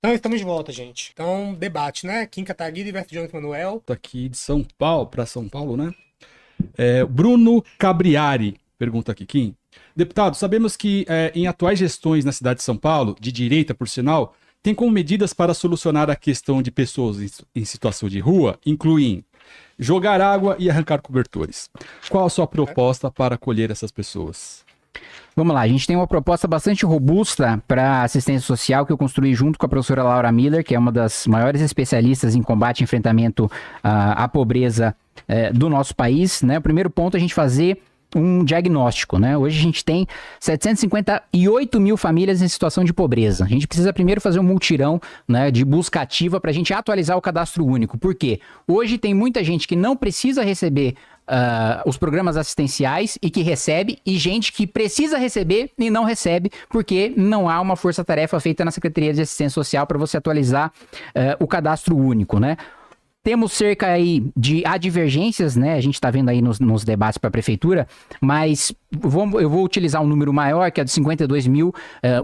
Então estamos de volta, gente. Então, debate, né? Kim Kataguiri versus Jones Manuel. Tá aqui de São Paulo, para São Paulo, né? Bruno Cabriari pergunta aqui, Kim. Deputado, sabemos que em atuais gestões na cidade de São Paulo, de direita por sinal, tem como medidas para solucionar a questão de pessoas em situação de rua, incluem jogar água e arrancar cobertores. Qual a sua proposta para acolher essas pessoas? Vamos lá, a gente tem uma proposta bastante robusta para assistência social que eu construí junto com a professora Laura Miller, que é uma das maiores especialistas em combate e enfrentamento à pobreza do nosso país, né? O primeiro ponto é a gente fazer um diagnóstico, né? Hoje a gente tem 758 mil famílias em situação de pobreza. A gente precisa primeiro fazer um multirão, né, de busca ativa para a gente atualizar o cadastro único. Por quê? Hoje tem muita gente que não precisa receber os programas assistenciais e que recebe, e gente que precisa receber e não recebe, porque não há uma força-tarefa feita na Secretaria de Assistência Social para você atualizar o cadastro único, né? Temos cerca aí de divergências, né? A gente está vendo aí nos debates para a prefeitura, mas eu vou utilizar um número maior, que é de 52 mil,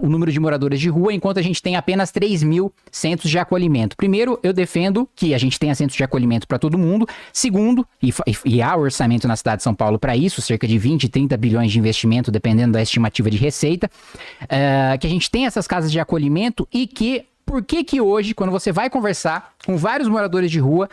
o número de moradores de rua, enquanto a gente tem apenas 3 mil centros de acolhimento. Primeiro, eu defendo que a gente tenha centros de acolhimento para todo mundo. Segundo, e há orçamento na cidade de São Paulo para isso, cerca de 20, 30 bilhões de investimento, dependendo da estimativa de receita, que a gente tenha essas casas de acolhimento e que por que hoje, quando você vai conversar com vários moradores de rua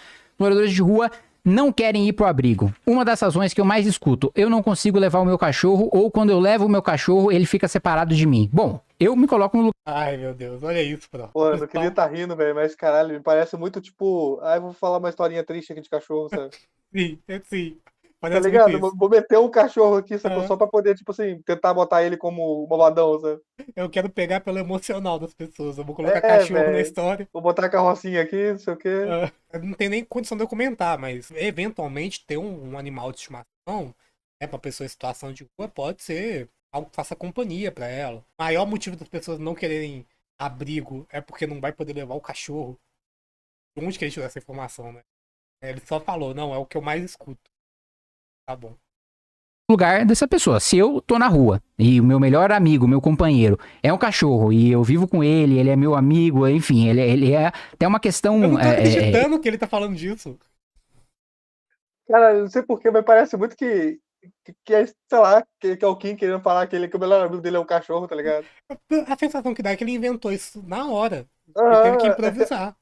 não querem ir pro abrigo? Uma das razões que eu mais escuto: eu não consigo levar o meu cachorro, ou quando eu levo o meu cachorro, ele fica separado de mim. Bom, eu me coloco no lugar. Ai, meu Deus, olha isso, bro. Pô, eu não queria estar rindo, velho, mas caralho, me parece muito tipo. Eu vou falar uma historinha triste aqui de cachorro, sabe? Sim, sim. Tá Parece ligado? muito isso. Vou meter um cachorro aqui, só pra poder, tipo assim, tentar botar ele como bombadão, sabe? Eu quero pegar pelo emocional das pessoas. Eu vou colocar É, cachorro na velho. história. Vou botar a carrocinha aqui, não sei o quê. Eu não tenho nem condição de eu comentar, mas eventualmente ter um animal de estimação, pra pessoa em situação de rua, pode ser algo que faça companhia pra ela. O maior motivo das pessoas não quererem abrigo é porque não vai poder levar o cachorro. Onde que ele tirou essa informação, né? Ele só falou, não, é o que eu mais escuto. Tá bom. Lugar dessa pessoa. Se eu tô na rua e o meu melhor amigo, meu companheiro, é um cachorro e eu vivo com ele, ele é meu amigo, enfim, ele é até uma questão. Eu não tô acreditando que ele tá falando disso. Cara, eu não sei porquê, mas parece muito que é, sei lá, que é o Kim querendo falar que o melhor amigo dele é um cachorro, tá ligado? A sensação que dá é que ele inventou isso na hora. Ele teve que improvisar.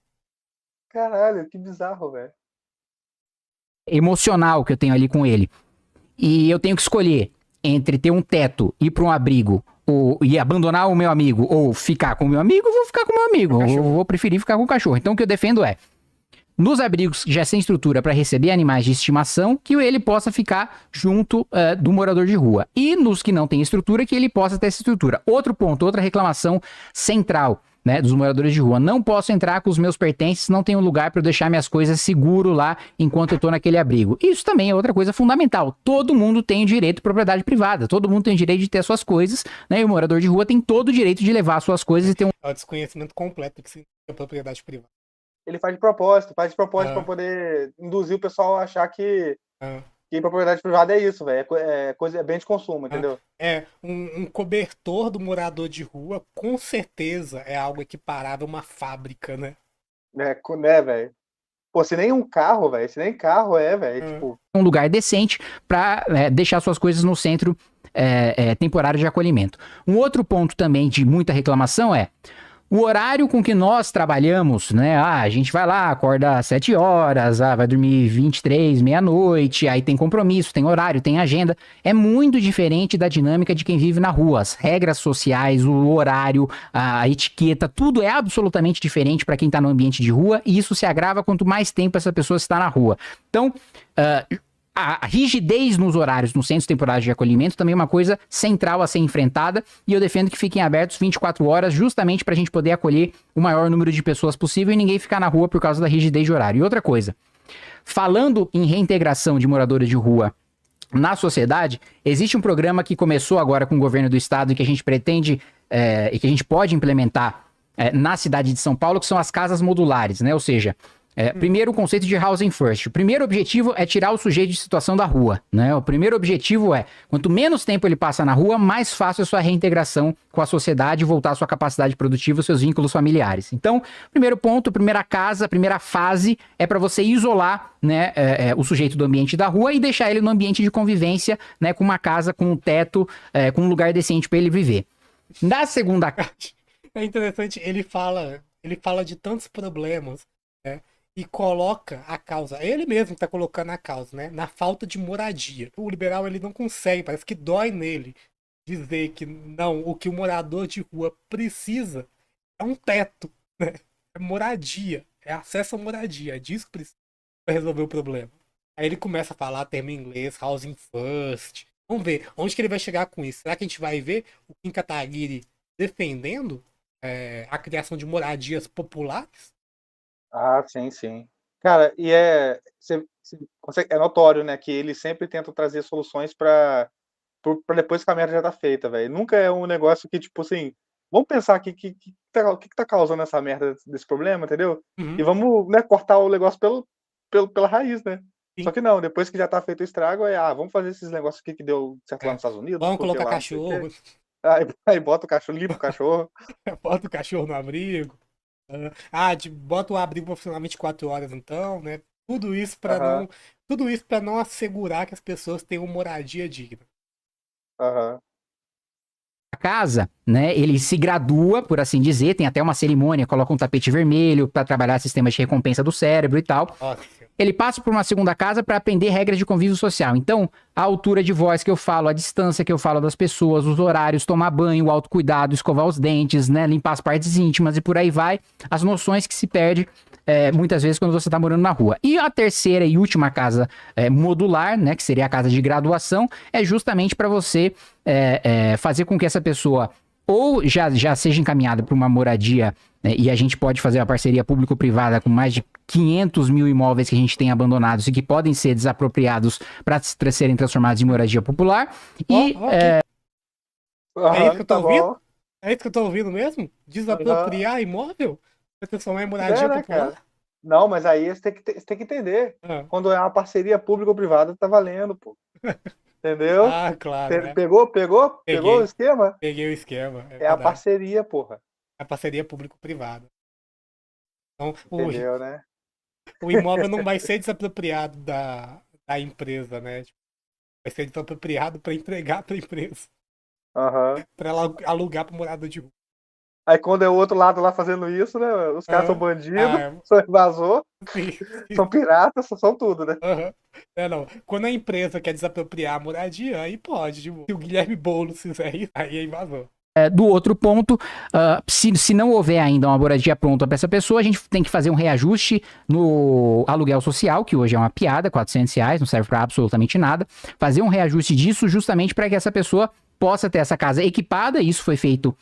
Caralho, que bizarro, velho. Emocional que eu tenho ali com ele. E eu tenho que escolher entre ter um teto, ir para um abrigo, e abandonar o meu amigo, ou ficar com o meu amigo, eu vou ficar com o meu amigo. Eu vou preferir ficar com o cachorro. Então o que eu defendo é, nos abrigos já sem estrutura para receber animais de estimação, que ele possa ficar junto do morador de rua. E nos que não tem estrutura, que ele possa ter essa estrutura. Outro ponto, outra reclamação central, né, dos moradores de rua: não posso entrar com os meus pertences, não tenho lugar para eu deixar minhas coisas seguro lá enquanto eu tô naquele abrigo. Isso também é outra coisa fundamental. Todo mundo tem direito à propriedade privada, todo mundo tem direito de ter suas coisas, né, e o morador de rua tem todo o direito de levar suas coisas e ter um... É o desconhecimento completo do que significa propriedade privada. Ele faz de propósito pra poder induzir o pessoal a achar que propriedade privada é isso, velho. É bem de consumo, entendeu? Um cobertor do morador de rua, com certeza, é algo equiparável a uma fábrica, né? Né, velho? Pô, se nem um carro, velho. Se nem carro velho. Tipo... um lugar decente para deixar suas coisas no centro temporário de acolhimento. Um outro ponto também de muita reclamação é o horário com que nós trabalhamos, né? A gente vai lá, acorda às 7 horas, vai dormir 23, meia-noite, aí tem compromisso, tem horário, tem agenda. É muito diferente da dinâmica de quem vive na rua. As regras sociais, o horário, a etiqueta, tudo é absolutamente diferente para quem está no ambiente de rua, e isso se agrava quanto mais tempo essa pessoa está na rua. Então, a rigidez nos horários nos centros temporários de acolhimento também é uma coisa central a ser enfrentada, e eu defendo que fiquem abertos 24 horas justamente para a gente poder acolher o maior número de pessoas possível e ninguém ficar na rua por causa da rigidez de horário. E outra coisa, falando em reintegração de moradores de rua na sociedade, existe um programa que começou agora com o governo do estado e que a gente pretende e que a gente pode implementar na cidade de São Paulo, que são as casas modulares, né? Ou seja, Primeiro, o conceito de housing first. O primeiro objetivo é tirar o sujeito de situação da rua, né? O primeiro objetivo é, quanto menos tempo ele passa na rua, mais fácil a sua reintegração com a sociedade, voltar à sua capacidade produtiva, os seus vínculos familiares. Então, primeiro ponto, primeira casa, primeira fase é para você isolar, né, o sujeito do ambiente da rua e deixar ele no ambiente de convivência, né, com uma casa, com um teto, com um lugar decente para ele viver. Na segunda... É interessante, ele fala de tantos problemas, né? E coloca a causa, ele mesmo tá colocando a causa, né? Na falta de moradia. O liberal, ele não consegue, parece que dói nele dizer que não, o que o morador de rua precisa é um teto, né? É moradia, é acesso à moradia, é disso que precisa para resolver o problema. Aí ele começa a falar termo em inglês, housing first. Vamos ver, onde que ele vai chegar com isso? Será que a gente vai ver o Kim Kataguiri defendendo a criação de moradias populares? Ah, sim, sim. Cara, e é notório, né, que ele sempre tenta trazer soluções para depois que a merda já tá feita, velho. Nunca é um negócio que, tipo assim, vamos pensar aqui que tá causando essa merda desse problema, entendeu? Uhum. E vamos, né, cortar o negócio pela raiz, né? Sim. Só que não, depois que já tá feito o estrago, vamos fazer esses negócios aqui que deu certo lá nos Estados Unidos. Vamos porque colocar lá não sei o quê. cachorro. Aí bota o cachorro, limpa o cachorro. Bota o cachorro no abrigo. Bota o abrigo pra funcionar 24 horas, então, né? Tudo isso para Aham. não assegurar que as pessoas tenham moradia digna. Aham. Casa, né, ele se gradua, por assim dizer, tem até uma cerimônia, coloca um tapete vermelho para trabalhar sistema de recompensa do cérebro e tal. Nossa. Ele passa por uma segunda casa para aprender regras de convívio social. Então, a altura de voz que eu falo, a distância que eu falo das pessoas, os horários, tomar banho, o autocuidado, escovar os dentes, né, limpar as partes íntimas e por aí vai, as noções que se perde muitas vezes quando você está morando na rua. E a terceira e última casa modular, né, que seria a casa de graduação, é justamente para você fazer com que essa pessoa ou já seja encaminhada para uma moradia, né, e a gente pode fazer uma parceria público-privada com mais de 500 mil imóveis que a gente tem abandonados e que podem ser desapropriados para serem transformados em moradia popular. É isso que eu tô Tá ouvindo? bom. É isso que eu tô ouvindo mesmo? Desapropriar imóvel? Pra transformar em moradia Né, popular? cara? Não, mas aí você tem que entender. Quando é uma parceria público-privada, tá valendo, pô. Entendeu? Claro, né? Pegou Peguei. o esquema? Peguei o esquema. É a verdade. parceria, porra. A parceria público-privada. Então, Entendeu, né? o imóvel não vai ser desapropriado da empresa, né? Tipo, vai ser desapropriado para entregar pra empresa. Aham. Pra ela alugar pro morador de rua. Aí quando é o outro lado lá fazendo isso, né? Os caras são bandidos, são invasor, são piratas, são tudo, né? Não. Quando a empresa quer desapropriar a moradia, aí pode. Tipo, se o Guilherme Boulos fizer isso, aí é invasor. Do outro ponto, se não houver ainda uma moradia pronta para essa pessoa, a gente tem que fazer um reajuste no aluguel social, que hoje é uma piada, R$400, não serve para absolutamente nada. Fazer um reajuste disso justamente para que essa pessoa possa ter essa casa equipada. Isso foi feito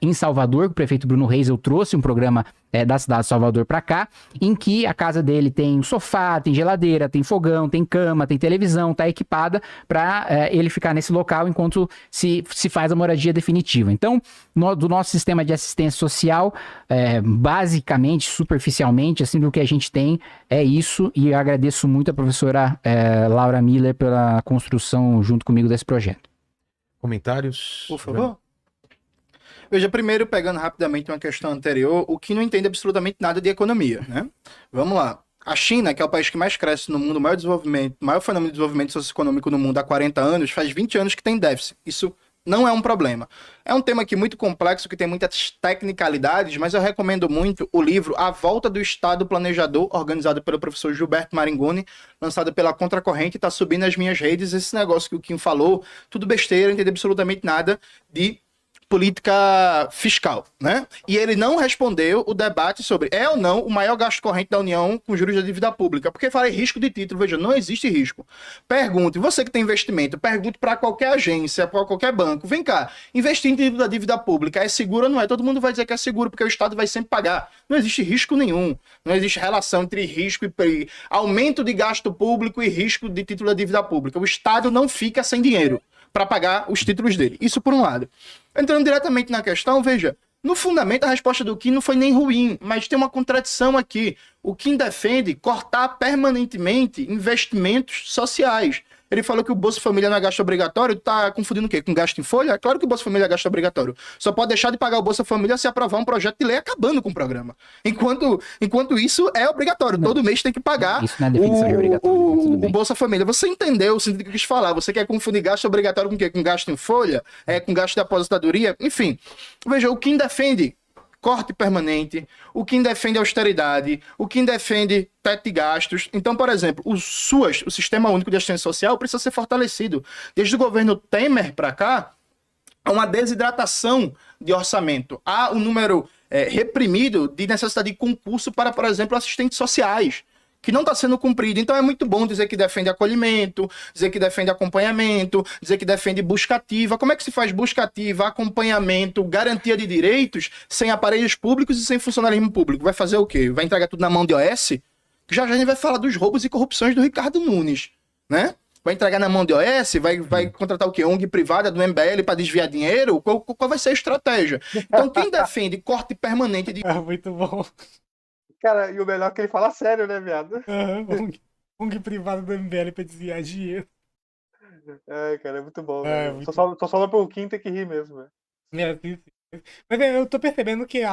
em Salvador, o prefeito Bruno Reis trouxe um programa da cidade de Salvador para cá, em que a casa dele tem sofá, tem geladeira, tem fogão, tem cama, tem televisão, tá equipada para ele ficar nesse local enquanto se faz a moradia definitiva. Então, do nosso sistema de assistência social, basicamente, superficialmente, assim, do que a gente tem é isso, e eu agradeço muito a professora Laura Miller pela construção junto comigo desse projeto. Comentários? Por favor. Veja, primeiro, pegando rapidamente uma questão anterior, o que não entende absolutamente nada de economia, né? Vamos lá. A China, que é o país que mais cresce no mundo, maior fenômeno de desenvolvimento socioeconômico no mundo há 40 anos, faz 20 anos que tem déficit. Isso não é um problema. É um tema aqui muito complexo, que tem muitas tecnicalidades, mas eu recomendo muito o livro A Volta do Estado Planejador, organizado pelo professor Gilberto Maringoni, lançado pela Contracorrente, está subindo nas minhas redes. Esse negócio que o Kim falou, tudo besteira, não entende absolutamente nada de política fiscal, né? E ele não respondeu o debate sobre ou não o maior gasto corrente da União com juros da dívida pública, porque falei risco de título. Veja, não existe risco. Pergunte, você que tem investimento, pergunte para qualquer agência, para qualquer banco, vem cá, investir em título da dívida pública é seguro ou não é? Todo mundo vai dizer que é seguro, porque o Estado vai sempre pagar. Não existe risco nenhum. Não existe relação entre risco e aumento de gasto público e risco de título da dívida pública. O Estado não fica sem dinheiro para pagar os títulos dele. Isso por um lado. Entrando diretamente na questão, veja, No fundamento, a resposta do Kim não foi nem ruim, mas tem uma contradição aqui. O Kim defende cortar permanentemente investimentos sociais. Ele falou que o Bolsa Família não é gasto obrigatório, tá confundindo o quê? Com gasto em folha? É claro que o Bolsa Família é gasto obrigatório. Só pode deixar de pagar o Bolsa Família se aprovar um projeto de lei acabando com o programa. Enquanto isso é obrigatório, todo mês tem que pagar Isso não é definição de obrigatório, mas tudo o bem. Bolsa Família. Você entendeu o sentido que eu quis falar? Você quer confundir gasto obrigatório com o quê? Com gasto em folha? Com gasto de aposentadoria? Enfim, veja, o Kim defende corte permanente, o Kim defende austeridade, o Kim defende teto de gastos. Então, por exemplo, o SUAS, o Sistema Único de Assistência Social, precisa ser fortalecido. Desde o governo Temer para cá, há uma desidratação de orçamento. Há um número reprimido de necessidade de concurso para, por exemplo, assistentes sociais, que não está sendo cumprido. Então é muito bom dizer que defende acolhimento, dizer que defende acompanhamento, dizer que defende busca ativa. Como é que se faz busca ativa, acompanhamento, garantia de direitos sem aparelhos públicos e sem funcionalismo público? Vai fazer o quê? Vai entregar tudo na mão de OS? Já a gente vai falar dos roubos e corrupções do Ricardo Nunes, né? Vai entregar na mão de OS? Vai contratar o quê? ONG privada do MBL para desviar dinheiro? Qual vai ser a estratégia? Então quem defende corte permanente de... Muito bom. Cara, e o melhor é que ele fala sério, né, viado? ONG privado do MBL pra desviar dinheiro. Cara, é muito bom, É, velho. muito Só só pro Kim ter que rir mesmo, velho. Sim. Mas eu tô percebendo que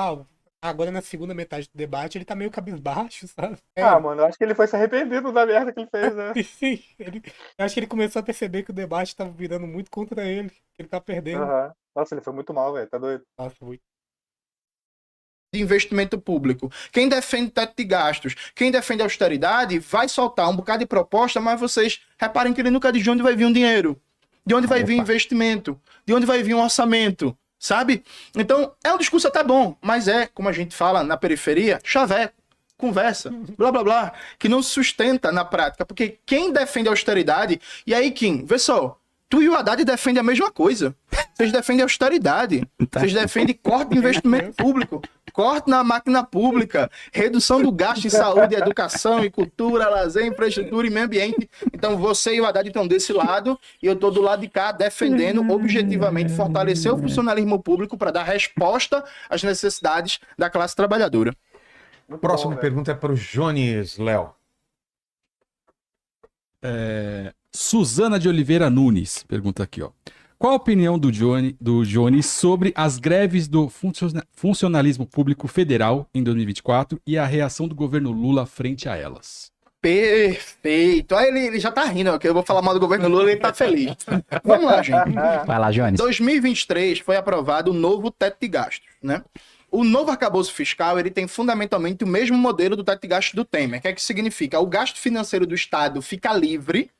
agora na segunda metade do debate ele tá meio cabisbaixo, sabe? Mano, eu acho que ele foi se arrependendo da merda que ele fez, né? Sim, eu acho que ele começou a perceber que o debate tava virando muito contra ele, que ele tá perdendo. Aham. Nossa, ele foi muito mal, velho. Tá doido. Nossa, muito. de investimento público. Quem defende teto de gastos, quem defende austeridade, vai soltar um bocado de proposta, mas vocês reparem que ele nunca diz de onde vai vir um dinheiro, de onde vai vir investimento, de onde vai vir um orçamento, sabe? Então, é um discurso até bom, mas como a gente fala na periferia, chaveco, conversa, blá blá blá, que não se sustenta na prática, porque quem defende austeridade, e aí, Kim, vê só, tu e o Haddad defendem a mesma coisa. Vocês defendem austeridade. Vocês defendem corte de investimento público, corte na máquina pública, redução do gasto em saúde, educação e cultura, lazer, infraestrutura e meio ambiente. Então você e o Haddad estão desse lado e eu estou do lado de cá defendendo objetivamente fortalecer o funcionalismo público para dar resposta às necessidades da classe trabalhadora. Muito Próxima bom, pergunta é para o Jones, Léo. Suzana de Oliveira Nunes pergunta aqui, ó. Qual a opinião do Jones sobre as greves do funcionalismo público federal em 2024 e a reação do governo Lula frente a elas? Perfeito. Aí ele já tá rindo, que eu vou falar mal do governo Lula, ele tá feliz. Vamos lá, gente. Vai lá, Jones. 2023 foi aprovado o novo teto de gastos, né? O novo arcabouço fiscal, ele tem fundamentalmente o mesmo modelo do teto de gastos do Temer. O que é que significa? O gasto financeiro do Estado fica livre,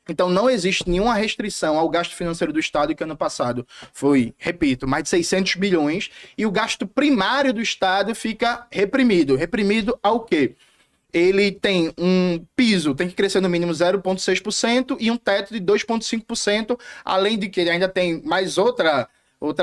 então não existe nenhuma restrição ao gasto financeiro do Estado, que ano passado foi, repito, mais de 600 bilhões, e o gasto primário do Estado fica reprimido. Reprimido ao quê? Ele tem um piso, tem que crescer no mínimo 0,6% e um teto de 2,5%, além de que ele ainda tem mais outra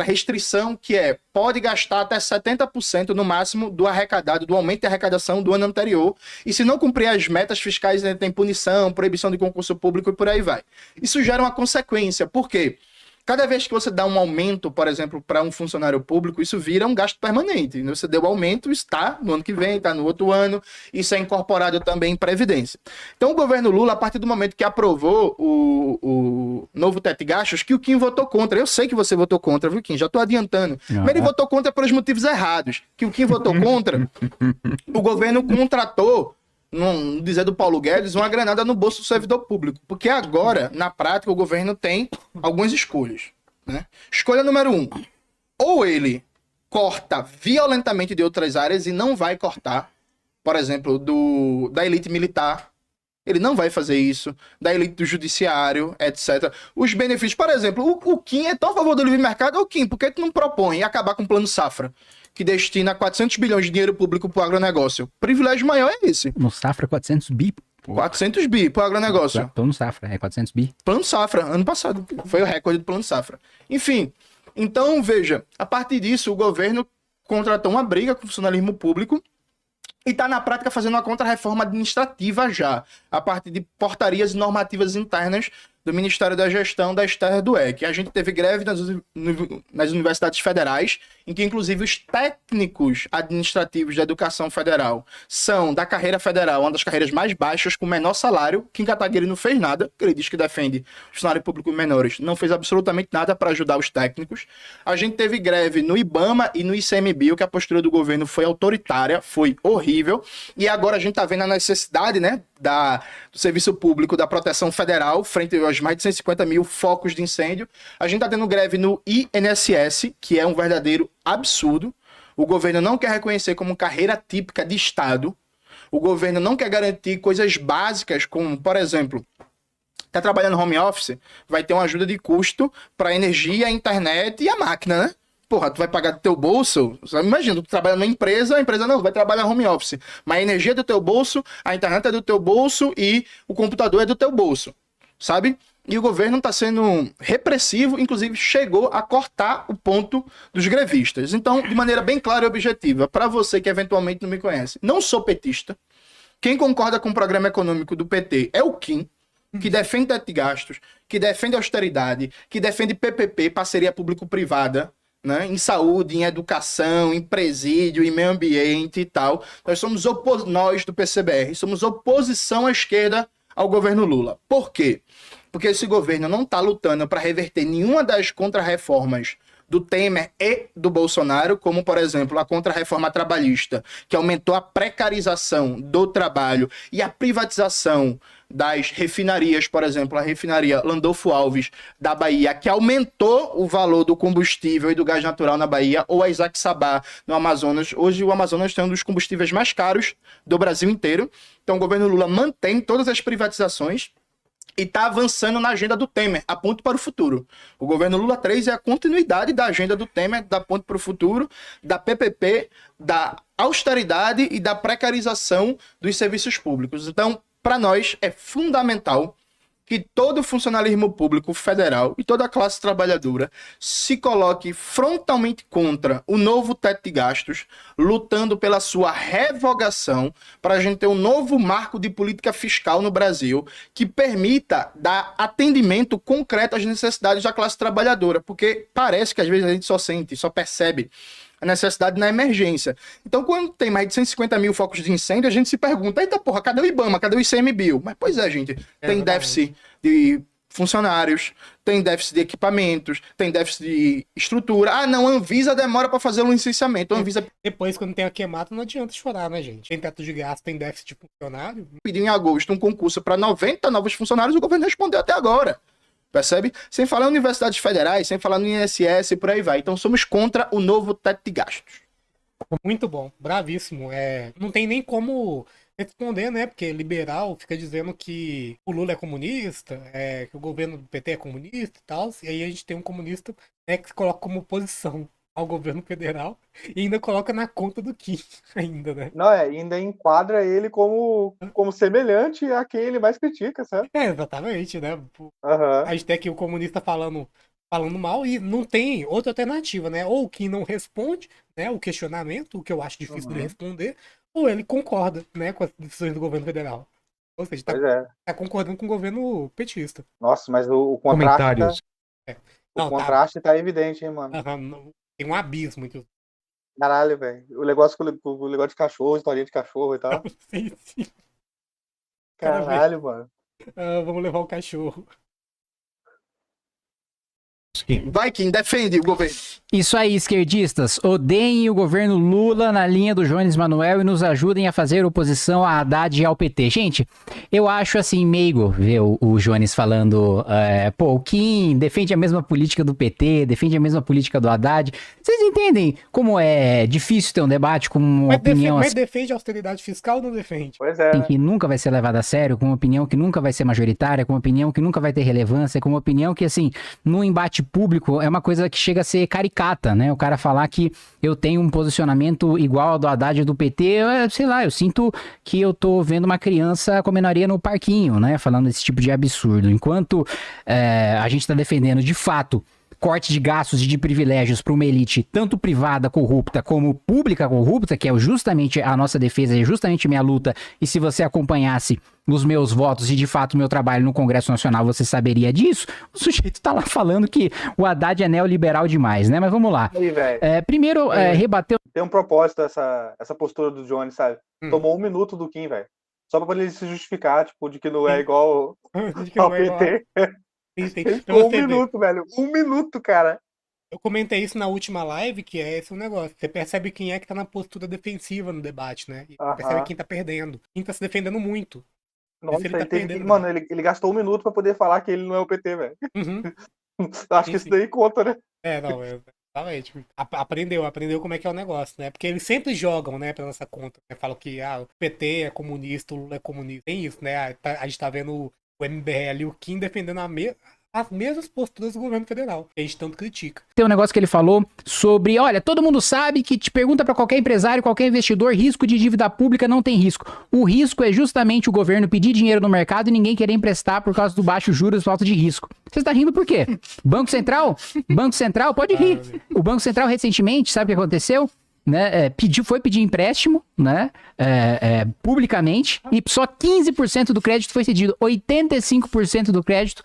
restrição, que pode gastar até 70% no máximo do arrecadado, do aumento de arrecadação do ano anterior, e se não cumprir as metas fiscais, ele tem punição, proibição de concurso público e por aí vai. Isso gera uma consequência, por quê? Cada vez que você dá um aumento, por exemplo, para um funcionário público, isso vira um gasto permanente. Você deu aumento, está no ano que vem, está no outro ano, isso é incorporado também em Previdência. Então, o governo Lula, a partir do momento que aprovou o novo teto de gastos, que o Kim votou contra. Eu sei que você votou contra, viu, Kim? Já estou adiantando. Mas ele votou contra pelos motivos errados. Que o Kim votou contra, o governo contratou, no dizer do Paulo Guedes, uma granada no bolso do servidor público. Porque agora, na prática, o governo tem algumas escolhas, né? Escolha número 1. Ou ele corta violentamente de outras áreas e não vai cortar, por exemplo, da elite militar. Ele não vai fazer isso, da elite do judiciário, etc. Os benefícios, por exemplo, o Kim é tão a favor do livre mercado, o Kim, por que tu não propõe acabar com o Plano Safra, que destina 400 bilhões de dinheiro público para o agronegócio? O privilégio maior é esse. No Safra, 400 bi. 400 bi para o agronegócio. Plano Safra, 400 bi. Plano Safra, ano passado, foi o recorde do Plano Safra. Enfim, então, veja, a partir disso, o governo contratou uma briga com o funcionalismo público e está na prática fazendo uma contra-reforma administrativa já, a partir de portarias e normativas internas do Ministério da Gestão da Esther Dweck. A gente teve greve nas universidades federais, em que inclusive os técnicos administrativos da educação federal são da carreira federal, uma das carreiras mais baixas, com menor salário. Kim Kataguiri não fez nada, ele diz que defende os funcionários públicos menores, não fez absolutamente nada para ajudar os técnicos. A gente teve greve no IBAMA e no ICMBio, que a postura do governo foi autoritária, foi horrível, e agora a gente está vendo a necessidade, né, do serviço público, da proteção federal, frente aos mais de 150 mil focos de incêndio. A gente está tendo greve no INSS, que é um verdadeiro absurdo. O governo não quer reconhecer como carreira típica de Estado. O governo não quer garantir coisas básicas, como, por exemplo, está trabalhando home office, vai ter uma ajuda de custo para energia, a internet e a máquina, né? Porra, tu vai pagar do teu bolso? Imagina, tu trabalha numa empresa, a empresa não, vai trabalhar home office. Mas a energia é do teu bolso, a internet é do teu bolso e o computador é do teu bolso, sabe? E o governo está sendo repressivo, inclusive chegou a cortar o ponto dos grevistas. Então, de maneira bem clara e objetiva, para você que eventualmente não me conhece, não sou petista. Quem concorda com o programa econômico do PT é o Kim, que defende teto de gastos, que defende austeridade, que defende PPP, parceria público-privada, né, em saúde, em educação, em presídio, em meio ambiente e tal. Nós do PCBR somos oposição à esquerda ao governo Lula. Por quê? Porque esse governo não está lutando para reverter nenhuma das contrarreformas do Temer e do Bolsonaro, como, por exemplo, a contrarreforma trabalhista, que aumentou a precarização do trabalho e a privatização das refinarias, por exemplo, a refinaria Landolfo Alves da Bahia, que aumentou o valor do combustível e do gás natural na Bahia, ou a Isaac Sabá no Amazonas. Hoje o Amazonas tem um dos combustíveis mais caros do Brasil inteiro. Então o governo Lula mantém todas as privatizações e está avançando na agenda do Temer, a ponto para o futuro. O governo Lula 3 é a continuidade da agenda do Temer, da ponto para o futuro, da PPP, da austeridade e da precarização dos serviços públicos. Então, para nós, é fundamental que todo o funcionalismo público federal e toda a classe trabalhadora se coloque frontalmente contra o novo teto de gastos, lutando pela sua revogação, para a gente ter um novo marco de política fiscal no Brasil que permita dar atendimento concreto às necessidades da classe trabalhadora, porque parece que às vezes a gente só percebe a necessidade na emergência. Então, quando tem mais de 150 mil focos de incêndio, a gente se pergunta, eita porra, cadê o IBAMA? Cadê o ICMBio? Mas, pois é, gente, tem déficit de funcionários, tem déficit de equipamentos, tem déficit de estrutura. Ah, não, a Anvisa demora para fazer o licenciamento. A Anvisa Depois, quando tem a queimada, não adianta chorar, né, gente? Tem teto de gasto, tem déficit de funcionário. pediu em agosto um concurso para 90 novos funcionários, o governo respondeu até agora. Percebe? Sem falar em universidades federais, sem falar no INSS e por aí vai. Então somos contra o novo teto de gastos. Muito bom, bravíssimo. Não tem nem como responder, né? Porque liberal fica dizendo que o Lula é comunista, que o governo do PT é comunista e tal. E aí a gente tem um comunista, né, que se coloca como oposição ao governo federal e ainda coloca na conta do Kim, ainda, né? Não, ainda enquadra ele como semelhante a quem ele mais critica, sabe? Exatamente, né? Aham. A gente tem aqui o comunista falando mal e não tem outra alternativa, né? Ou o Kim não responde, né, o questionamento, o que eu acho difícil dele responder, ou ele concorda, né, com as decisões do governo federal. Ou seja, Pois é. tá concordando com o governo petista. Nossa, mas o contraste, Comentários. o Não, tá. contraste tá evidente, hein, mano? Tem um abismo entre os. Caralho, velho. O negócio de cachorro, historinha de cachorro e tal. Sim, sim. Cada vez. Caralho, mano. Vamos levar o cachorro. Vai, Kim, defende o governo. Isso aí, esquerdistas. Odeiem o governo Lula na linha do Jones Manuel e nos ajudem a fazer oposição a Haddad e ao PT. Gente, eu acho assim, meigo ver o Jones falando, o Kim defende a mesma política do PT, defende a mesma política do Haddad. Vocês entendem como é difícil ter um debate com uma opinião Mas defende a austeridade fiscal ou não defende? Pois é. que nunca vai ser levada a sério, com uma opinião que nunca vai ser majoritária, com uma opinião que nunca vai ter relevância, com uma opinião que, assim, num embate público é uma coisa que chega a ser caricata, né? O cara falar que eu tenho um posicionamento igual ao do Haddad e do PT, sei lá, eu sinto que eu tô vendo uma criança comendo areia no parquinho, né? Falando esse tipo de absurdo. Enquanto a gente tá defendendo, de fato, corte de gastos e de privilégios para uma elite tanto privada corrupta como pública corrupta, que é justamente a nossa defesa, é justamente minha luta, e se você acompanhasse os meus votos e de fato o meu trabalho no Congresso Nacional, você saberia disso, o sujeito tá lá falando que o Haddad é neoliberal demais, né? Mas vamos lá. Aí, velho. Primeiro, rebateu... Tem um propósito essa postura do Johnny, sabe? Tomou 1 minuto do Kim, velho. Só pra ele se justificar, tipo, de que não é igual De que ao não é igual. PT. Sim. Ele Pra ficou 1 você ver. minuto, velho. 1 minuto, cara. Eu comentei isso na última live, que é esse o negócio. Você percebe quem é que tá na postura defensiva no debate, né? E percebe quem tá perdendo. Quem tá se defendendo muito. Nossa, Ele tá ele teve que, perdendo, mano, ele gastou 1 minuto pra poder falar que ele não é o PT, velho. Uhum. Acho Sim, que isso sim. daí conta, né? Não, exatamente. Aprendeu como é que é o negócio, né? Porque eles sempre jogam, né, pra nossa conta. Né? Falam que o PT é comunista, o Lula é comunista. Tem isso, né? A gente tá vendo o MBL e o Kim defendendo as mesmas posturas do governo federal, que a gente tanto critica. Tem um negócio que ele falou sobre, olha, todo mundo sabe que te pergunta pra qualquer empresário, qualquer investidor, risco de dívida pública não tem risco. O risco é justamente o governo pedir dinheiro no mercado e ninguém querer emprestar por causa do baixo juros e falta de risco. Você está rindo por quê? Banco Central? Banco Central, pode rir. O Banco Central recentemente, sabe o que aconteceu? Né, foi pedir empréstimo, né, publicamente, e só 15% do crédito foi cedido. 85% do crédito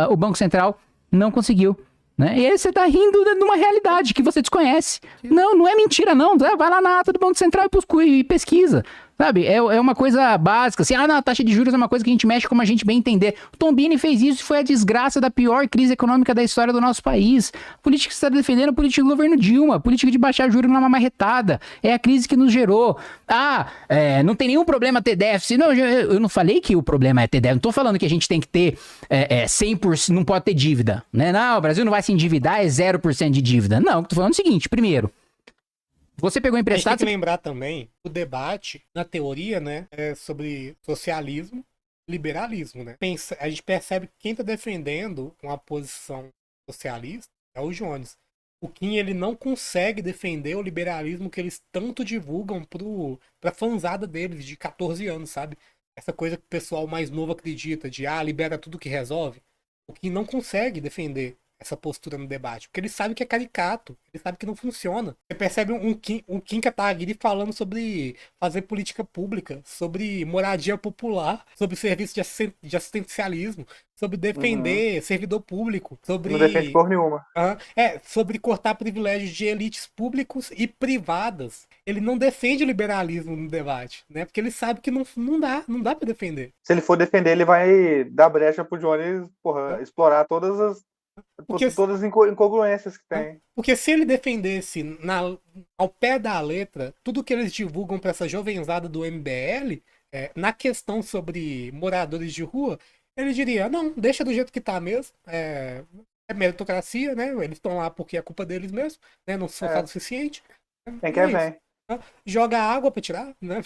o Banco Central não conseguiu. Né? E aí você tá rindo de uma realidade que você desconhece. Não é mentira, não. Vai lá na ata do Banco Central e pesquisa. Sabe? É uma coisa básica. Assim, a taxa de juros é uma coisa que a gente mexe como a gente bem entender. O Tombini fez isso e foi a desgraça da pior crise econômica da história do nosso país. A política que você está defendendo é a política do governo Dilma. A política de baixar juros numa marretada. É a crise que nos gerou. Não tem nenhum problema ter déficit. Não, eu não falei que o problema é ter déficit. Não tô falando que a gente tem que ter 100%, não pode ter dívida. Né? Não, o Brasil não vai se endividar, é 0% de dívida. Não, tô falando o seguinte, primeiro, você pegou emprestado... A gente tem que lembrar também, o debate, na teoria, né, é sobre socialismo, liberalismo, né? A gente percebe que quem tá defendendo uma posição socialista é o Jones. O Kim, ele não consegue defender o liberalismo que eles tanto divulgam pra fanzada deles de 14 anos, sabe? Essa coisa que o pessoal mais novo acredita, de libera tudo que resolve. O Kim não consegue defender essa postura no debate, porque ele sabe que é caricato, ele sabe que não funciona. Você percebe um Kim Kataguiri falando sobre fazer política pública, sobre moradia popular, sobre serviço de assistencialismo, sobre defender servidor público, sobre... Não defende porra nenhuma. Sobre cortar privilégios de elites públicos e privadas. Ele não defende o liberalismo no debate, né? Porque ele sabe que não dá pra defender. Se ele for defender, ele vai dar brecha pro Johnny, explorar todas as incongruências que tem. Porque se ele defendesse ao pé da letra tudo que eles divulgam pra essa jovenzada do MBL, na questão sobre moradores de rua, ele diria, não, deixa do jeito que tá mesmo, é meritocracia, né? Eles estão lá porque é culpa deles mesmo, né? Não são o suficiente. Quem quer vem. Joga água pra tirar, né?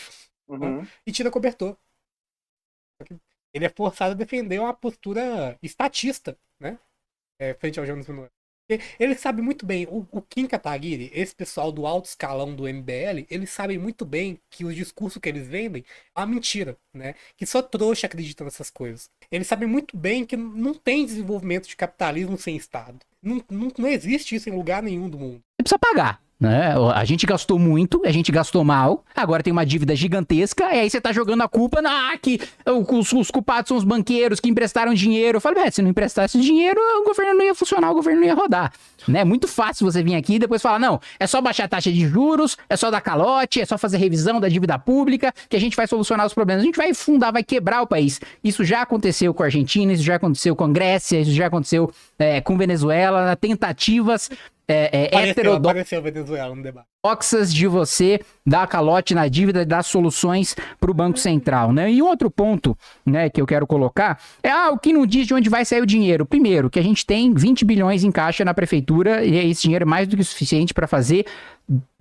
Uhum. E tira cobertor. Ele é forçado a defender uma postura estatista, né? Frente ao Jones Minuano. Ele sabe muito bem, o Kim Kataguiri, esse pessoal do alto escalão do MBL, eles sabem muito bem que o discurso que eles vendem é uma mentira, né? Que só trouxa acredita nessas coisas. Eles sabem muito bem que não tem desenvolvimento de capitalismo sem Estado. Não existe isso em lugar nenhum do mundo. Você precisa pagar. Né? A gente gastou muito, a gente gastou mal, agora tem uma dívida gigantesca, e aí você tá jogando a culpa que os culpados são os banqueiros que emprestaram dinheiro. Eu falo, se não emprestasse dinheiro, o governo não ia funcionar, o governo não ia rodar. Né? É muito fácil você vir aqui e depois falar, não, é só baixar a taxa de juros, é só dar calote, é só fazer revisão da dívida pública, que a gente vai solucionar os problemas. A gente vai fundar, vai quebrar o país. Isso já aconteceu com a Argentina, isso já aconteceu com a Grécia, isso já aconteceu com Venezuela, tentativas... Apareceu Venezuela no debate. De você dar calote na dívida e dar soluções para o Banco Central, né? E um outro ponto, né, que eu quero colocar é o que não diz de onde vai sair o dinheiro. Primeiro, que a gente tem 20 bilhões em caixa na prefeitura e esse dinheiro é mais do que suficiente para fazer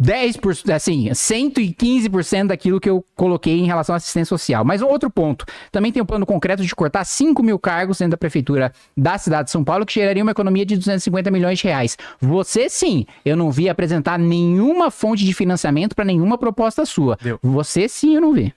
10%, assim, 115% daquilo que eu coloquei em relação à assistência social. Mas um outro ponto, também tem um plano concreto de cortar 5 mil cargos dentro da prefeitura da cidade de São Paulo, que geraria uma economia de 250 milhões de reais. Você sim, eu não vi apresentar nenhuma fonte de financiamento para nenhuma proposta sua. Você sim, eu não vi.